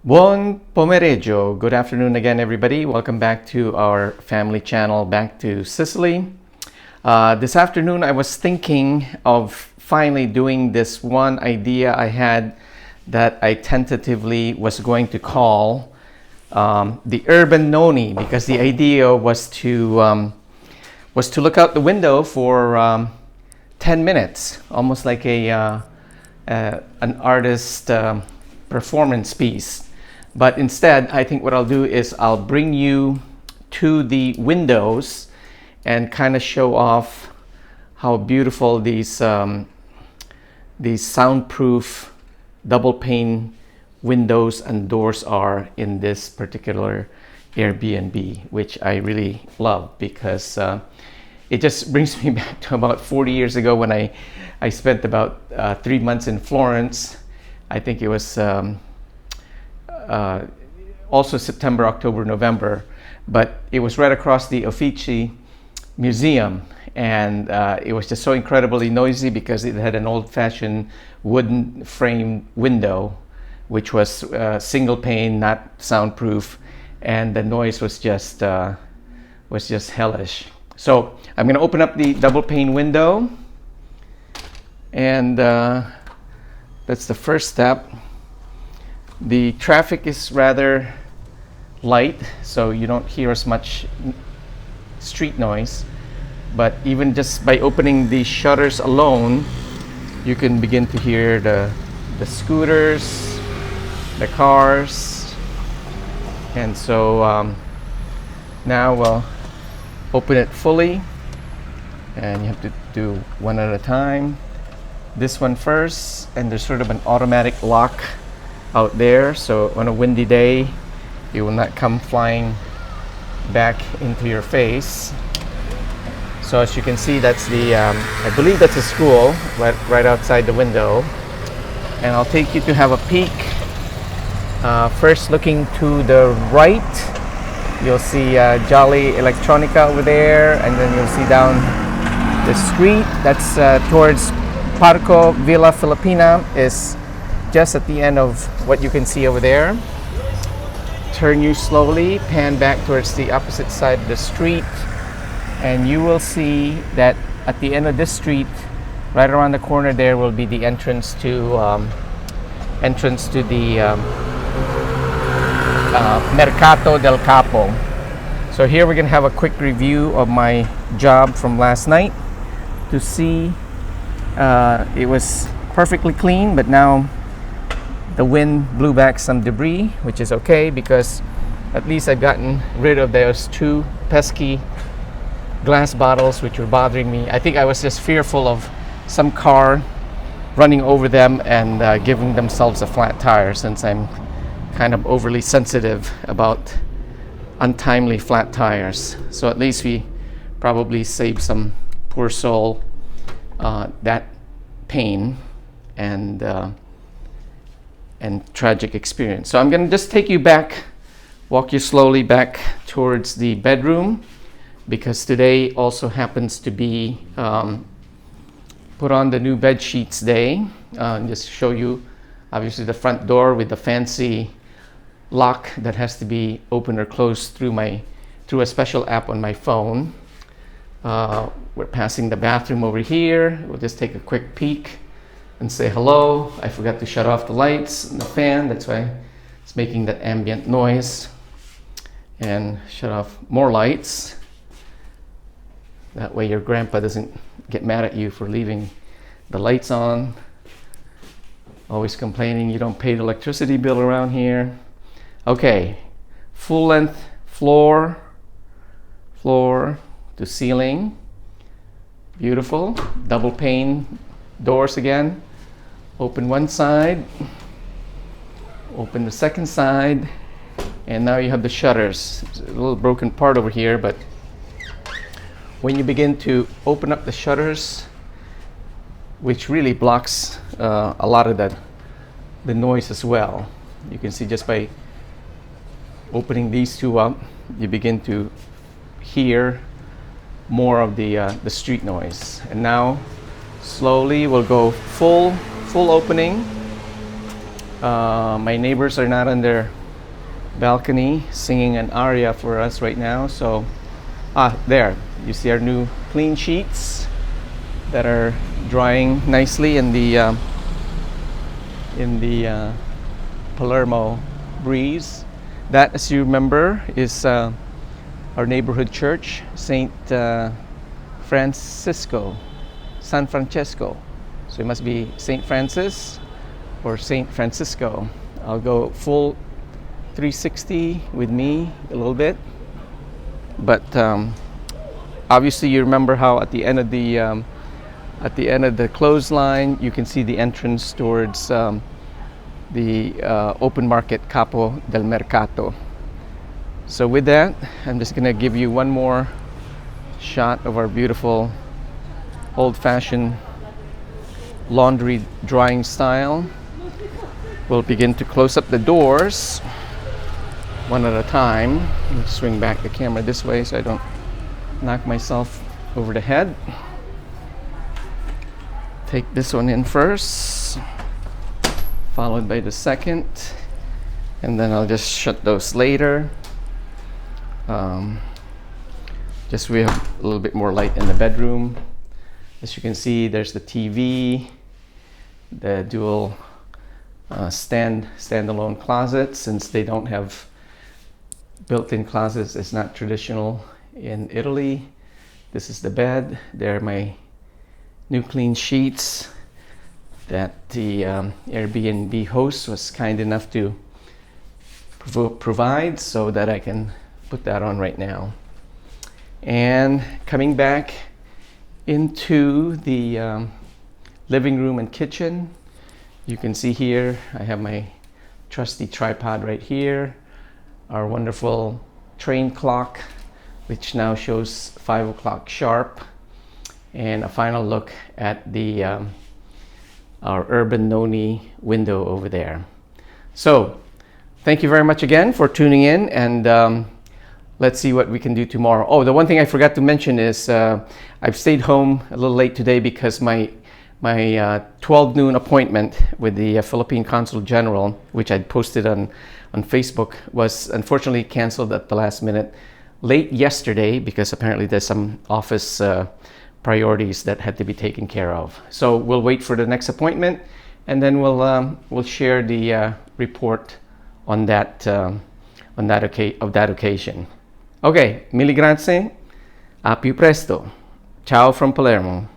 Buon pomeriggio. Good afternoon again, everybody. Welcome back to our family channel, back to Sicily. This afternoon, I was thinking of finally doing this one idea I had that I tentatively was going to call the urban Nonni, because the idea was to look out the window for 10 minutes, almost like an artist performance piece. But instead, I think what I'll do is I'll bring you to the windows and kind of show off how beautiful these soundproof double pane windows and doors are in this particular Airbnb, which I really love because it just brings me back to about 40 years ago when I spent about 3 months in Florence. I think it was also September, October, November, but it was right across the Uffizi Museum, and it was just so incredibly noisy because it had an old-fashioned wooden frame window, which was single pane, not soundproof, and the noise was just hellish. So I'm going to open up the double pane window, and that's the first step. The traffic is rather light, so you don't hear as much street noise, but even just by opening the shutters alone, you can begin to hear the scooters, the cars. And so now we'll open it fully, and you have to do one at a time. This one first, and there's sort of an automatic lock out there, so on a windy day it will not come flying back into your face. So as you can see, that's the I believe that's a school right outside the window, and I'll take you to have a peek. First, looking to the right, you'll see Jolly Electronica over there, and then you'll see down the street, that's towards Parco Villa Filipina, is just at the end of what you can see over there. Turn you slowly, pan back towards the opposite side of the street, and you will see that at the end of this street, right around the corner there, will be the entrance to the Mercato del Capo. So here we're gonna have a quick review of my job from last night to see. It was perfectly clean, but now the wind blew back some debris, which is okay because at least I've gotten rid of those 2 pesky glass bottles which were bothering me. I think I was just fearful of some car running over them and giving themselves a flat tire, since I'm kind of overly sensitive about untimely flat tires. So at least we probably saved some poor soul that pain and tragic experience. So I'm going to just take you back, walk you slowly back towards the bedroom, because today also happens to be put on the new bed sheets day. Just show you obviously the front door with the fancy lock that has to be opened or closed through a special app on my phone. We're passing the bathroom over here. We'll just take a quick peek and say hello. I forgot to shut off the lights and the fan, that's why it's making that ambient noise. And shut off more lights. That way your grandpa doesn't get mad at you for leaving the lights on. Always complaining you don't pay the electricity bill around here. Okay, full length floor to ceiling. Beautiful. Double pane doors again. Open one side, open the second side, and now you have the shutters. There's a little broken part over here, but when you begin to open up the shutters, which really blocks a lot of the noise as well. You can see just by opening these 2 up, you begin to hear more of the street noise. And now slowly we'll go full opening. My neighbors are not on their balcony singing an aria for us right now. So, there you see our new clean sheets that are drying nicely in the Palermo breeze. That, as you remember, is our neighborhood church, San Francesco. So it must be Saint Francis or Saint Francisco. I'll go full 360 with me a little bit, but obviously you remember how at the end of the clothesline you can see the entrance towards the open market Capo del Mercato. So with that, I'm just going to give you one more shot of our beautiful old-fashioned laundry drying style. We'll begin to close up the doors one at a time. Let me swing back the camera this way so I don't knock myself over the head. Take this one in first, followed by the second, and then I'll just shut those later. Just so we have a little bit more light in the bedroom. As you can see, there's the TV, the dual standalone closet. Since they don't have built-in closets, it's not traditional in Italy. This is the bed. There are my new clean sheets that the Airbnb host was kind enough to provide, so that I can put that on right now. And coming back into the living room and kitchen, you can see here I have my trusty tripod right here, our wonderful train clock, which now shows 5 o'clock sharp, and a final look at the our urban Nonni window over there. So thank you very much again for tuning in, and let's see what we can do tomorrow. Oh, the one thing I forgot to mention is I've stayed home a little late today because my 12 noon appointment with the Philippine Consul General, which I'd posted on Facebook, was unfortunately canceled at the last minute late yesterday because apparently there's some office priorities that had to be taken care of. So we'll wait for the next appointment, and then we'll share the report on that occasion. Ok, mille grazie, a più presto. Ciao from Palermo.